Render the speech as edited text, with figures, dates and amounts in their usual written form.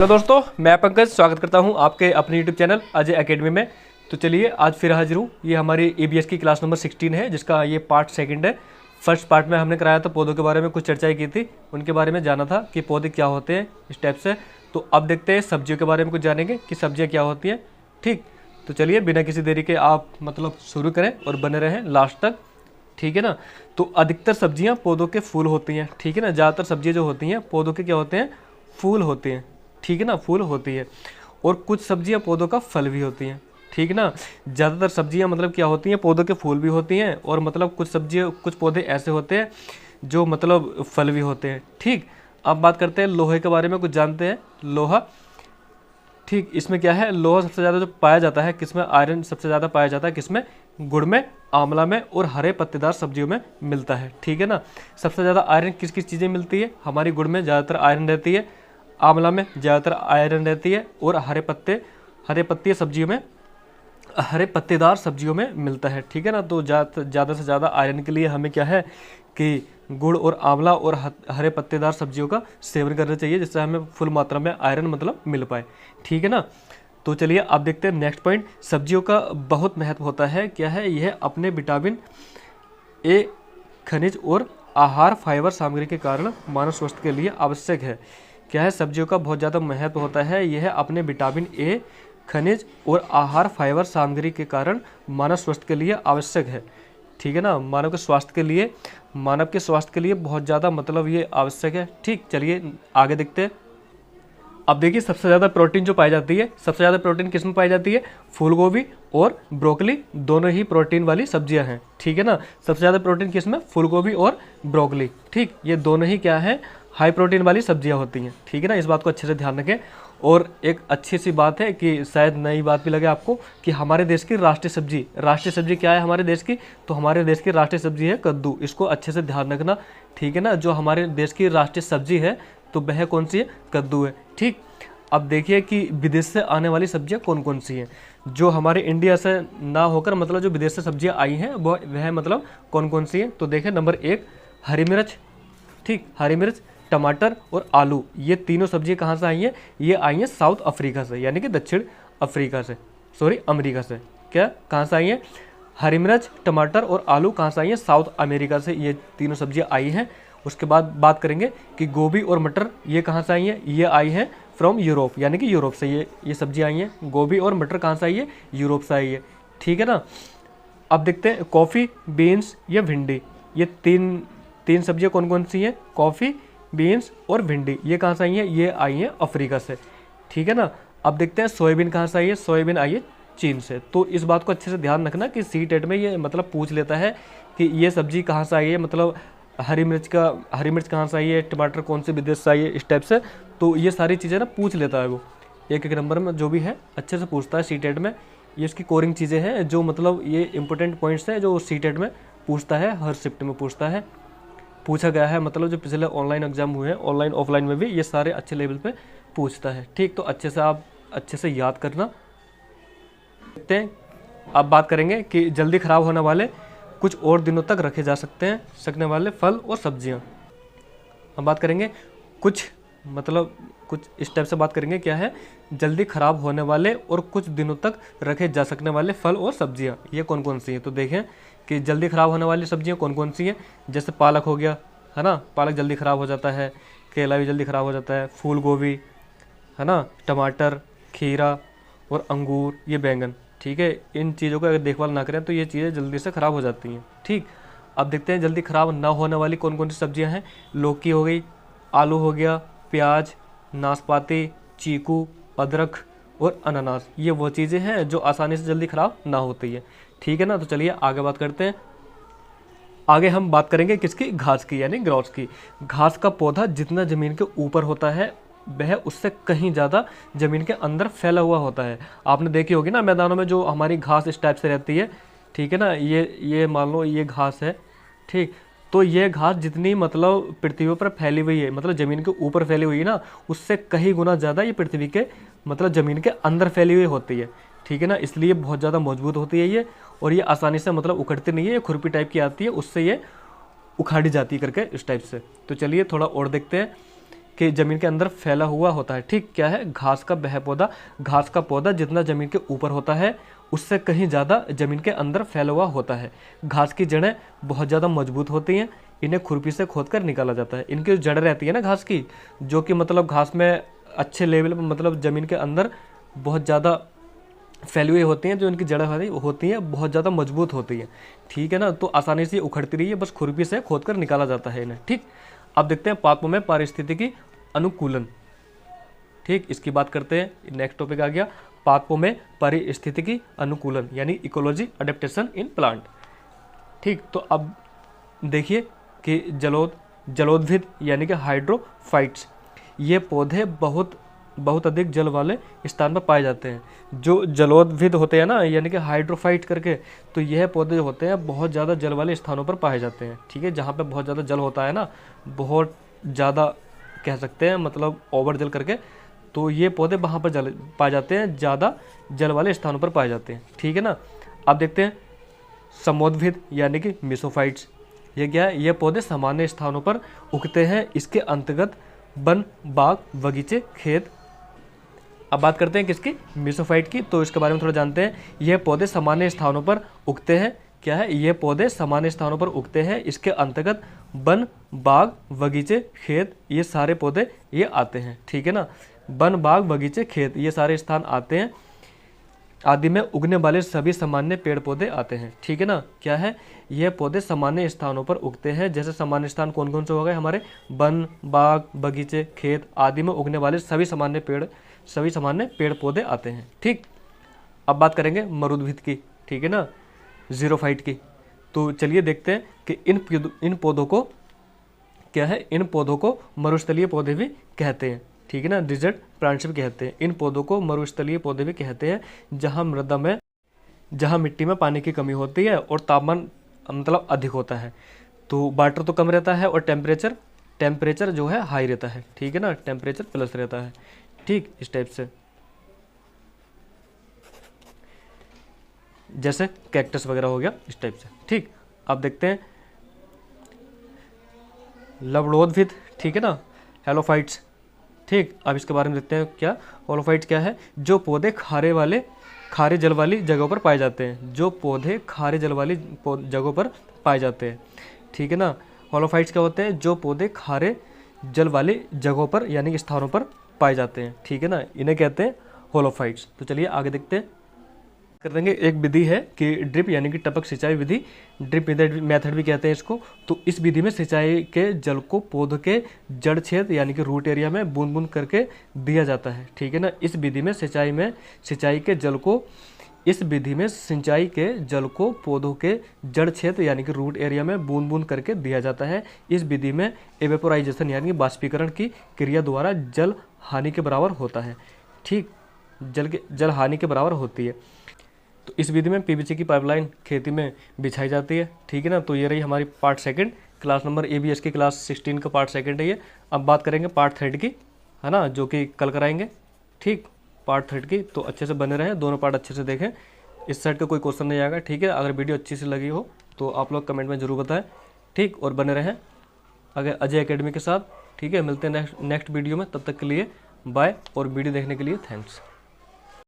Hello दोस्तों, मैं पंकज स्वागत करता हूं आपके अपने यूट्यूब चैनल अजय एकेडमी में। तो चलिए आज फिर हाजिर हूं। ये हमारी ईबीएस की क्लास नंबर 16 है, जिसका ये पार्ट सेकंड है। फर्स्ट पार्ट में हमने कराया था पौधों के बारे में कुछ चर्चाएं की थी, उनके बारे में जाना था कि पौधे क्या होते हैं इस टाइप से। तो अब देखते हैं सब्जियों के बारे में कुछ जानेंगे कि सब्जियाँ क्या होती हैं। ठीक, तो चलिए बिना किसी देरी के आप शुरू करें और बने रहें लास्ट तक, ठीक है ना। तो अधिकतर सब्जियां पौधों के फूल होती हैं, ठीक है ना। ज़्यादातर सब्जियां जो होती हैं पौधों के क्या होते हैं, फूल होते हैं, ठीक है ना, फूल होती है। और कुछ सब्जियां पौधों का फल भी होती हैं, ठीक है ना। ज़्यादातर सब्जियां क्या होती हैं, पौधों के फूल भी होती हैं, और कुछ सब्जियां कुछ पौधे ऐसे होते हैं जो फल भी होते हैं। ठीक, अब बात करते हैं लोहे के बारे में, कुछ जानते हैं लोहा। ठीक, इसमें क्या है, लोहा सबसे ज़्यादा जो पाया जाता है किसमें, आयरन सबसे ज़्यादा पाया जाता है किसमें, गुड़ में, आंवला में और हरे पत्तेदार सब्जियों में मिलता है, ठीक है ना। सबसे ज़्यादा आयरन किस किस चीज़ें मिलती है, हमारी गुड़ में ज़्यादातर आयरन रहती है, आंवला में ज़्यादातर आयरन रहती है, और हरे पत्तेदार सब्जियों में मिलता है, ठीक है ना। तो ज़्यादा से ज़्यादा आयरन के लिए हमें क्या है कि गुड़ और आंवला और हरे पत्तेदार सब्जियों का सेवन करना चाहिए, जिससे हमें फुल मात्रा में आयरन मिल पाए, ठीक है ना। तो चलिए आप देखते हैं नेक्स्ट पॉइंट। सब्जियों का बहुत महत्व होता है, क्या है, यह अपने विटामिन ए, खनिज और आहार फाइबर सामग्री के कारण मानव स्वास्थ्य के लिए आवश्यक है। क्या है, सब्जियों का बहुत ज़्यादा महत्व होता है, यह अपने विटामिन ए, खनिज और आहार फाइबर सामग्री के कारण मानव स्वास्थ्य के लिए आवश्यक है, ठीक है ना। मानव के स्वास्थ्य के लिए बहुत ज़्यादा ये आवश्यक है। ठीक, चलिए आगे देखते हैं। अब देखिए सबसे ज़्यादा प्रोटीन जो पाई जाती है, सबसे ज़्यादा प्रोटीन किस में पाई जाती है, फूल गोभी और ब्रोकली, दोनों ही प्रोटीन वाली सब्जियां हैं, ठीक है ना। सबसे ज़्यादा प्रोटीन किस में, फूल गोभी और ब्रोकली। ठीक, ये दोनों ही क्या है, हाई प्रोटीन वाली सब्जियां होती हैं, ठीक है ना। इस बात को अच्छे से ध्यान रखें। और एक अच्छी सी बात है कि शायद नई बात भी लगे आपको कि हमारे देश की राष्ट्रीय सब्जी क्या है हमारे देश की, तो हमारे देश की राष्ट्रीय सब्जी है कद्दू। इसको अच्छे से ध्यान रखना, ठीक है ना। जो हमारे देश की राष्ट्रीय सब्जी है तो वह कौन सी है, कद्दू है। ठीक, अब देखिए कि विदेश से आने वाली सब्जियां कौन कौन सी हैं, जो हमारे इंडिया से ना होकर जो विदेश से सब्जियां आई हैं वह कौन कौन सी हैं। तो देखें, नंबर 1 हरी मिर्च, ठीक, हरी मिर्च, टमाटर और आलू, ये तीनों सब्जियां कहाँ से आई हैं, ये आई हैं साउथ अफ्रीका से, यानी कि दक्षिण अफ्रीका से, अमेरिका से। क्या, कहाँ से आई हैं, हरी मिर्च, टमाटर और आलू कहाँ से आई हैं, साउथ अमेरिका से ये तीनों सब्जियां आई हैं। उसके बाद बात करेंगे कि गोभी और मटर ये कहाँ से आई हैं, ये आई हैं फ्रॉम यूरोप, यानी कि यूरोप से ये सब्जी आई हैं। गोभी और मटर कहाँ से आई है, यूरोप से आई है, ठीक है ना। अब देखते हैं कॉफ़ी, बीन्स या भिंडी, ये तीन सब्जियां कौन कौन सी हैं, कॉफ़ी, बीन्स और भिंडी, ये कहाँ से आई हैं, ये आई हैं अफ्रीका से, ठीक है ना। अब देखते हैं सोयाबीन कहाँ से आई है, सोयाबीन आई है चीन से। तो इस बात को अच्छे से ध्यान रखना कि सीटेट में ये पूछ लेता है कि ये सब्जी कहाँ से आई है, हरी मिर्च कहाँ से आई है, टमाटर कौन से विदेश से आई है, इस टाइप से। तो ये सारी चीज़ें पूछ लेता है वो, एक नंबर में जो भी है अच्छे से पूछता है सीटेट में। ये इसकी कोरिंग चीज़ें हैं जो ये इंपॉर्टेंट पॉइंट्स हैं जो सीटेट में पूछता है, हर शिफ्ट में पूछता है, पूछा गया है। जो पिछले ऑनलाइन एग्जाम हुए हैं, ऑनलाइन ऑफलाइन में भी ये सारे अच्छे लेवल पे पूछता है। ठीक, तो अच्छे से याद करना। देखते हैं, अब बात करेंगे कि जल्दी ख़राब होने वाले कुछ और दिनों तक रखे जा सकने वाले फल और सब्जियां। हम बात करेंगे कुछ इस टाइप से बात करेंगे, क्या है, जल्दी ख़राब होने वाले और कुछ दिनों तक रखे जा सकने वाले फल और सब्जियां, ये कौन कौन सी हैं। तो देखें कि जल्दी ख़राब होने वाली सब्जियां कौन कौन सी हैं। जैसे पालक हो गया, है ना, पालक जल्दी ख़राब हो जाता है, केला भी जल्दी ख़राब हो जाता है, फूल गोभी, है ना, टमाटर, खीरा और अंगूर, ये बैंगन, ठीक है। इन चीज़ों का अगर देखभाल ना करें तो ये चीज़ें जल्दी से ख़राब हो जाती हैं। ठीक, अब देखते हैं जल्दी ख़राब ना होने वाली कौन कौन सी सब्जियां हैं। लौकी हो गई, आलू हो गया, प्याज, नाशपाती, चीकू, अदरक और अनानास, ये वो चीज़ें हैं जो आसानी से जल्दी ख़राब ना होती है, ठीक है ना। तो चलिए आगे बात करते हैं। आगे हम बात करेंगे किसकी, घास की, यानी ग्रास की। घास का पौधा जितना ज़मीन के ऊपर होता है वह उससे कहीं ज़्यादा ज़मीन के अंदर फैला हुआ होता है। आपने देखी होगी ना मैदानों में जो हमारी घास इस टाइप से रहती है, ठीक है ना। ये मान लो ये घास है, ठीक, तो ये घास जितनी पृथ्वी पर फैली हुई है, ज़मीन के ऊपर फैली हुई है ना, उससे कहीं गुना ज़्यादा ये पृथ्वी के ज़मीन के अंदर फैली हुई होती है, ठीक है ना। इसलिए बहुत ज़्यादा मजबूत होती है ये, और ये आसानी से उखड़ती नहीं है, ये खुरपी टाइप की आती है, उससे ये उखाड़ी जाती है करके इस टाइप से। तो चलिए थोड़ा और देखते हैं कि ज़मीन के अंदर फैला हुआ होता है। ठीक, क्या है, घास का वह पौधा, घास का पौधा जितना ज़मीन के ऊपर होता है उससे कहीं ज़्यादा ज़मीन के अंदर फैला हुआ होता है। घास की जड़ें बहुत ज़्यादा मजबूत होती हैं, इन्हें खुरपी से खोद कर निकाला जाता है। इनकी जो जड़ें रहती है ना घास की, जो कि मतलब घास में अच्छे लेवल पर मतलब ज़मीन के अंदर बहुत ज़्यादा फैली हुई होती हैं, जो इनकी जड़ें होती हैं बहुत ज़्यादा मजबूत होती हैं। ठीक है ना, तो आसानी से उखड़ती रही है, बस खुरपी से खोद कर निकाला जाता है इन्हें। ठीक, अब देखते हैं पादपों में पारिस्थितिकी अनुकूलन। ठीक, इसकी बात करते हैं। नेक्स्ट टॉपिक आ गया पादपों में पारिस्थितिकी अनुकूलन यानी इकोलॉजी अडेप्टेशन इन प्लांट। ठीक, तो अब देखिए कि जलोद्भिद यानी कि हाइड्रोफाइट्स, ये पौधे बहुत अधिक जल वाले स्थान पर पाए जाते हैं। जो जलोद्भिद होते हैं ना, यानी कि हाइड्रोफाइट करके, तो यह पौधे जो होते हैं बहुत ज़्यादा जल वाले स्थानों पर पाए जाते हैं। ठीक है, जहाँ पे बहुत ज़्यादा जल होता है ना, बहुत ज़्यादा कह सकते हैं मतलब ओवर जल करके, तो ये पौधे वहाँ पर जल पाए जाते हैं, ज़्यादा जल वाले स्थानों पर पाए जाते हैं। ठीक है ना, अब देखते हैं समोद्भिद यानी कि मेसोफाइट्स। ये क्या है, ये पौधे सामान्य स्थानों पर उगते हैं। इसके अंतर्गत वन, बाग, बगीचे, खेत। अब बात करते हैं किसकी, मेसोफाइट की, तो इसके बारे में थोड़ा जानते हैं। यह पौधे सामान्य स्थानों पर उगते हैं। क्या है, ये पौधे सामान्य स्थानों पर उगते हैं। इसके अंतर्गत वन, बाग, बगीचे, खेत, ये सारे पौधे ये आते हैं। ठीक है ना, वन, बाग, बगीचे, खेत, ये सारे स्थान आते हैं। आदि में उगने वाले सभी सामान्य पेड़ पौधे आते हैं। ठीक है ना, क्या है, यह पौधे सामान्य स्थानों पर उगते हैं। जैसे सामान्य स्थान कौन कौन से हो गए हमारे, वन, बाग, बगीचे, खेत आदि में उगने वाले सभी सामान्य पेड़ पौधे आते हैं। ठीक, अब बात करेंगे मरुद्भिद की। ठीक है ना, जीरोफाइट की। तो चलिए देखते हैं कि इन पौधों को क्या है, इन पौधों को मरुस्थलीय पौधे भी कहते हैं। ठीक है ना, डिजर्ट प्लांट्स भी कहते हैं। इन पौधों को मरुस्थलीय पौधे भी कहते हैं, जहाँ मिट्टी में पानी की कमी होती है और तापमान मतलब अधिक होता है। तो वाटर तो कम रहता है और टेम्परेचर जो है हाई रहता है। ठीक है ना, टेम्परेचर प्लस रहता है। ठीक, इस टाइप से जैसे कैक्टस वगैरह हो गया, इस टाइप से। ठीक, अब देखते हैं लवणोद्भिद। ठीक है ना, हेलोफाइट्स। ठीक, अब इसके बारे में देखते हैं क्या होलोफाइट्स क्या है। जो पौधे खारे जल वाली जगहों पर पाए जाते हैं, जो पौधे खारे जल वाली जगहों पर पाए जाते हैं। ठीक है ना, होलोफाइट्स क्या होते हैं, जो पौधे खारे जल वाली जगहों पर यानी कि स्थानों पर पाए जाते हैं। ठीक है ना, इन्हें कहते हैं होलोफाइट्स। तो चलिए आगे देखते हैं, कर देंगे। एक विधि है कि ड्रिप यानी कि टपक सिंचाई विधि, ड्रिप मेथड भी कहते हैं इसको। तो इस विधि में सिंचाई के जल को पौधे के जड़ छेद यानी कि रूट एरिया में बूंद बूंद करके दिया जाता है। ठीक है ना, इस विधि में सिंचाई के जल को पौधों के जड़ छेद यानी कि रूट एरिया में बूंद बूंद करके दिया जाता है। इस विधि में एवेपोराइजेशन यानी कि बाष्पीकरण की क्रिया द्वारा जल हानि के बराबर होता है। ठीक, जल हानि के बराबर होती है। तो इस विधि में पीवीसी की पाइपलाइन खेती में बिछाई जाती है। ठीक है ना, तो ये रही हमारी part second, class number ABS की क्लास 16 का पार्ट सेकंड है ये। अब बात करेंगे पार्ट थर्ड की, है ना, जो कि कल कराएंगे। ठीक, पार्ट थर्ड की, तो अच्छे से बने रहें, दोनों पार्ट अच्छे से देखें। इस साइड का कोई क्वेश्चन नहीं आएगा। ठीक है, अगर वीडियो अच्छी सी लगी हो तो आप लोग कमेंट में ज़रूर बताएं। ठीक, और बने रहें अगर अजय एकेडमी के साथ। ठीक है, मिलते हैं नेक्स्ट वीडियो में, तब तक के लिए बाय, और वीडियो देखने के लिए थैंक्स।